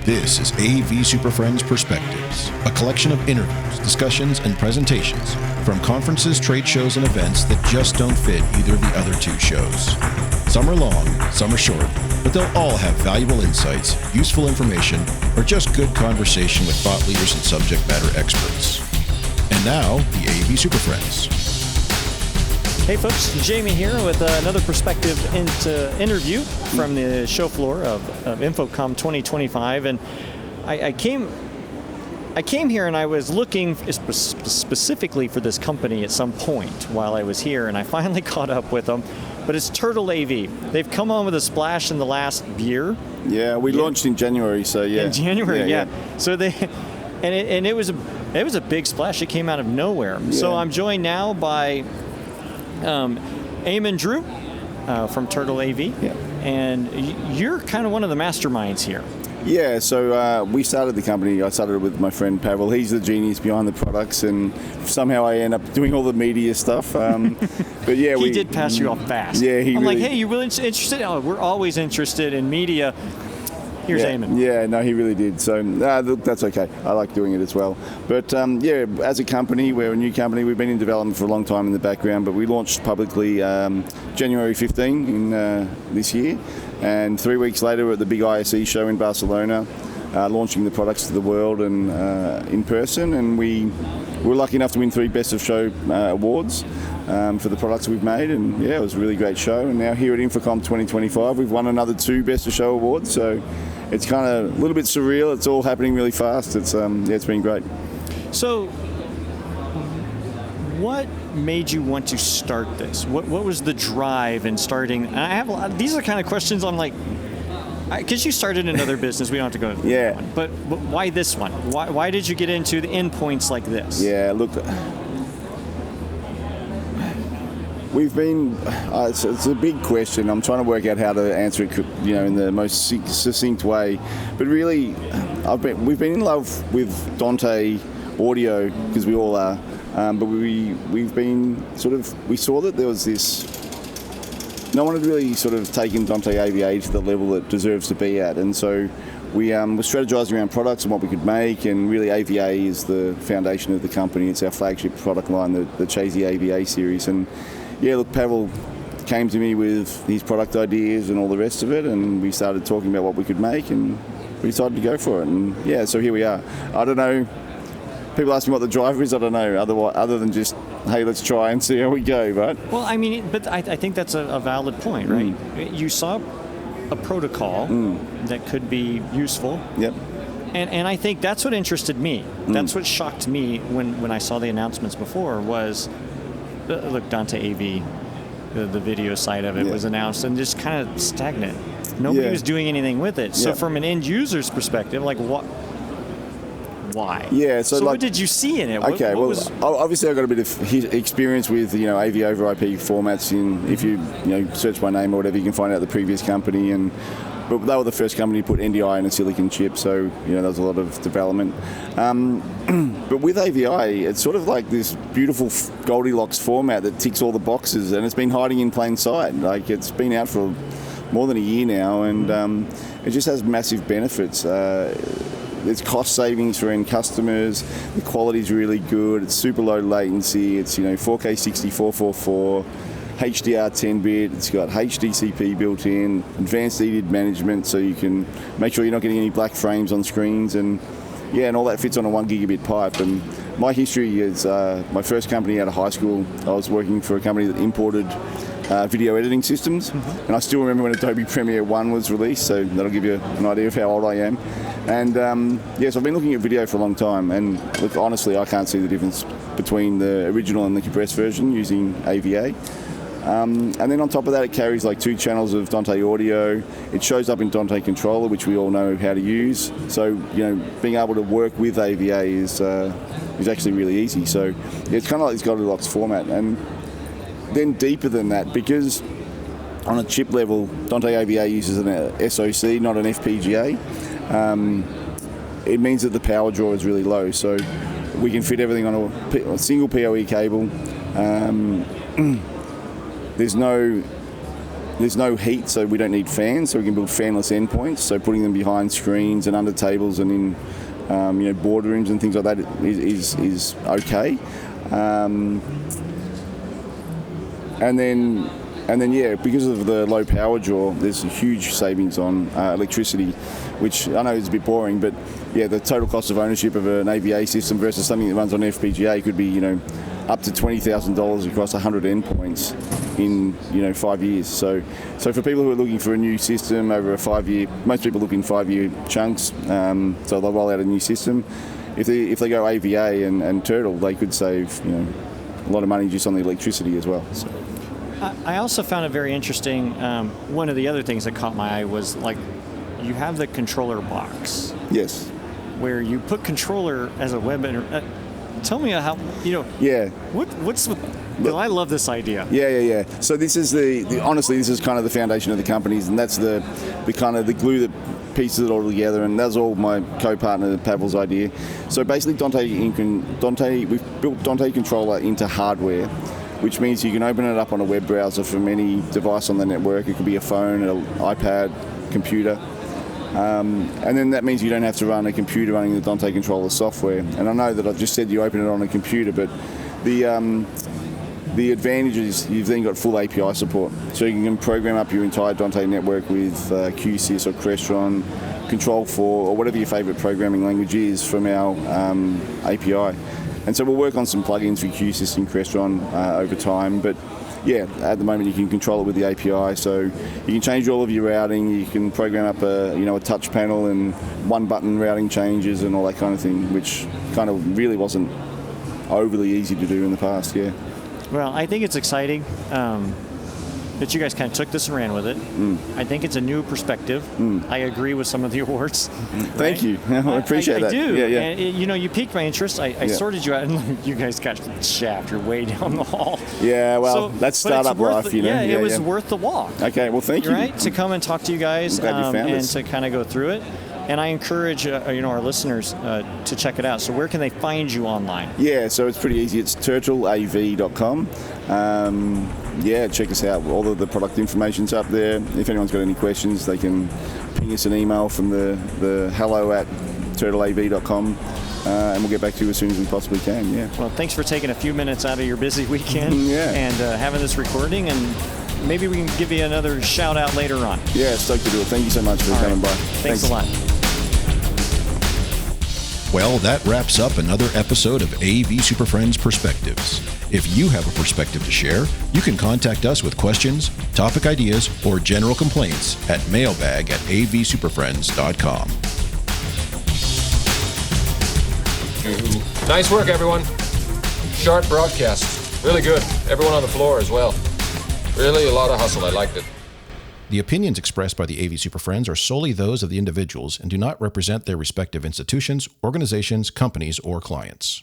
This is AV SuperFriends Perspectives, a collection of interviews, discussions, and presentations from conferences, trade shows, and events that just don't fit either of the other two shows. Some are long, some are short, but they'll all have valuable insights, useful information, or just good conversation with thought leaders and subject matter experts. And now, the AV SuperFriends. Hey folks, Jamie here with another perspective interview from the show floor of InfoComm 2025, and I came here and I was looking specifically for this company at some point while I was here, and I finally caught up with them. But it's Turtle AV. They've come on with a splash in the last year. Yeah, we launched in January, so yeah. In January, yeah. So it was a big splash. It came out of nowhere. Yeah. So I'm joined now by Eamon Drew from Turtle AV, and you're kind of one of the masterminds here. Yeah, so we started the company. I started it with my friend Pavel. He's the genius behind the products, and somehow I end up doing all the media stuff. But yeah, he did pass you off fast. Yeah, I'm like, hey, you really interested? Oh, we're always interested in media. Here's Eamon. Yeah, no, he really did. So look, that's okay. I like doing it as well. But as a company, we're a new company. We've been in development for a long time in the background, but we launched publicly January 15 in this year. And 3 weeks later, we're at the big ISE show in Barcelona, launching the products to the world and in person. And we were lucky enough to win 3 Best of Show awards for the products we've made. And yeah, it was a really great show. And now here at InfoComm 2025, we've won another 2 Best of Show awards. So it's kind of a little bit surreal. It's all happening really fast. It's been great. So what made you want to start this? What was the drive in starting? And I have these are the kind of questions I'm like, because you started another business, we don't have to go into that one. But why this one? Why did you get into the endpoints like this? Yeah, look, we've been. It's a big question. I'm trying to work out how to answer it, in the most succinct way. But really, we've been in love with Dante audio because we all are. But we've been we saw that there was this, no one had really sort of taken Dante AV-A to the level it deserves to be at, and so we were strategizing around products and what we could make, and really AV-A is the foundation of the company. It's our flagship product line, the Chazy AV-A series, and yeah, look, Pavel came to me with his product ideas and all the rest of it, and we started talking about what we could make, and we decided to go for it, and yeah, so here we are. I don't know. People ask me what the driver is. I don't know, other than just, hey, let's try and see how we go, right? Well, I mean, but I think that's a valid point, right? You saw a protocol that could be useful. Yep. And I think that's what interested me. That's what shocked me when I saw the announcements before was, look, Dante AV, the video side of it was announced and just kind of stagnant. Nobody was doing anything with it. So from an end user's perspective, like what? Why? Yeah, so what did you see in it? Okay, obviously I've got a bit of experience with AV over IP formats. If you search my name or whatever, you can find out the previous company, but they were the first company to put NDI in a silicon chip, so there was a lot of development. But with AVI, it's sort of like this beautiful Goldilocks format that ticks all the boxes, and it's been hiding in plain sight. Like, it's been out for more than a year now, and it just has massive benefits. There's cost savings for end customers. The quality's really good. It's super low latency. It's 4K 60 444, HDR 10-bit. It's got HDCP built in, advanced EDID management, so you can make sure you're not getting any black frames on screens, and all that fits on a 1 gigabit pipe. And my history is my first company out of high school. I was working for a company that imported video editing systems, and I still remember when Adobe Premiere 1 was released, so that'll give you an idea of how old I am. And so I've been looking at video for a long time, and look, honestly, I can't see the difference between the original and the compressed version using AV-A. And then on top of that, it carries like 2 channels of Dante audio. It shows up in Dante Controller, which we all know how to use. So being able to work with AV-A is actually really easy. So it's kind of like this Goldilocks format. And then deeper than that, because on a chip level, Dante AV-A uses an SoC, not an FPGA. It means that the power draw is really low, so we can fit everything on a single PoE cable. There's no there's no heat, so we don't need fans, so we can build fanless endpoints. So putting them behind screens and under tables and in boardrooms and things like that is okay. And then, yeah, because of the low power draw, there's a huge savings on electricity, which I know is a bit boring, but yeah, the total cost of ownership of an AV-A system versus something that runs on FPGA could be, up to $20,000 across 100 endpoints in 5 years. So for people who are looking for a new system over a 5-year, most people look in 5-year chunks. So they'll roll out a new system. If they go AV-A and Turtle, they could save a lot of money just on the electricity as well. So. I also found it very interesting. One of the other things that caught my eye was like you have the controller box. Yes. Where you put controller as a web tell me how, Yeah. What's because I love this idea. Yeah. So this is honestly, this is kind of the foundation of the companies, and that's the kind of the glue that pieces it all together, and that's all my co-partner Pavel's idea. So basically we've built Dante Controller into hardware, which means you can open it up on a web browser from any device on the network. It could be a phone, an iPad, computer. And then that means you don't have to run a computer running the Dante Controller software. And I know that I've just said you open it on a computer, but the advantage is you've then got full API support. So you can program up your entire Dante network with QSys or Crestron, Control4, or whatever your favorite programming language is from our API. And so we'll work on some plugins for QSys and Crestron over time, but yeah, at the moment you can control it with the API, so you can change all of your routing, you can program up a touch panel and one button routing changes and all that kind of thing, which kind of really wasn't overly easy to do in the past, yeah. Well, I think it's exciting that you guys kind of took this and ran with it. I think it's a new perspective. I agree with some of the awards. Thank you. I appreciate that. I do. Yeah. And you piqued my interest. I sorted you out, and you guys got shaft. You're way down the hall. Yeah, well, that's startup life, Yeah, it was worth the walk. Okay, well, thank you. Right, to come and talk to you guys and to kind of go through it. And I encourage our listeners to check it out. So where can they find you online? Yeah, so it's pretty easy. It's turtleav.com. Check us out. All of the product information's up there. If anyone's got any questions, they can ping us an email from the hello@turtleav.com. And we'll get back to you as soon as we possibly can, yeah. Well, thanks for taking a few minutes out of your busy weekend and having this recording, and maybe we can give you another shout out later on. Yeah, stoked to do it. Thank you so much for coming by. Thanks a lot. Well, that wraps up another episode of AV SuperFriends Perspectives. If you have a perspective to share, you can contact us with questions, topic ideas, or general complaints at mailbag@avsuperfriends.com. Nice work, everyone. Sharp broadcast. Really good. Everyone on the floor as well. Really a lot of hustle. I liked it. The opinions expressed by the AV SuperFriends are solely those of the individuals and do not represent their respective institutions, organizations, companies, or clients.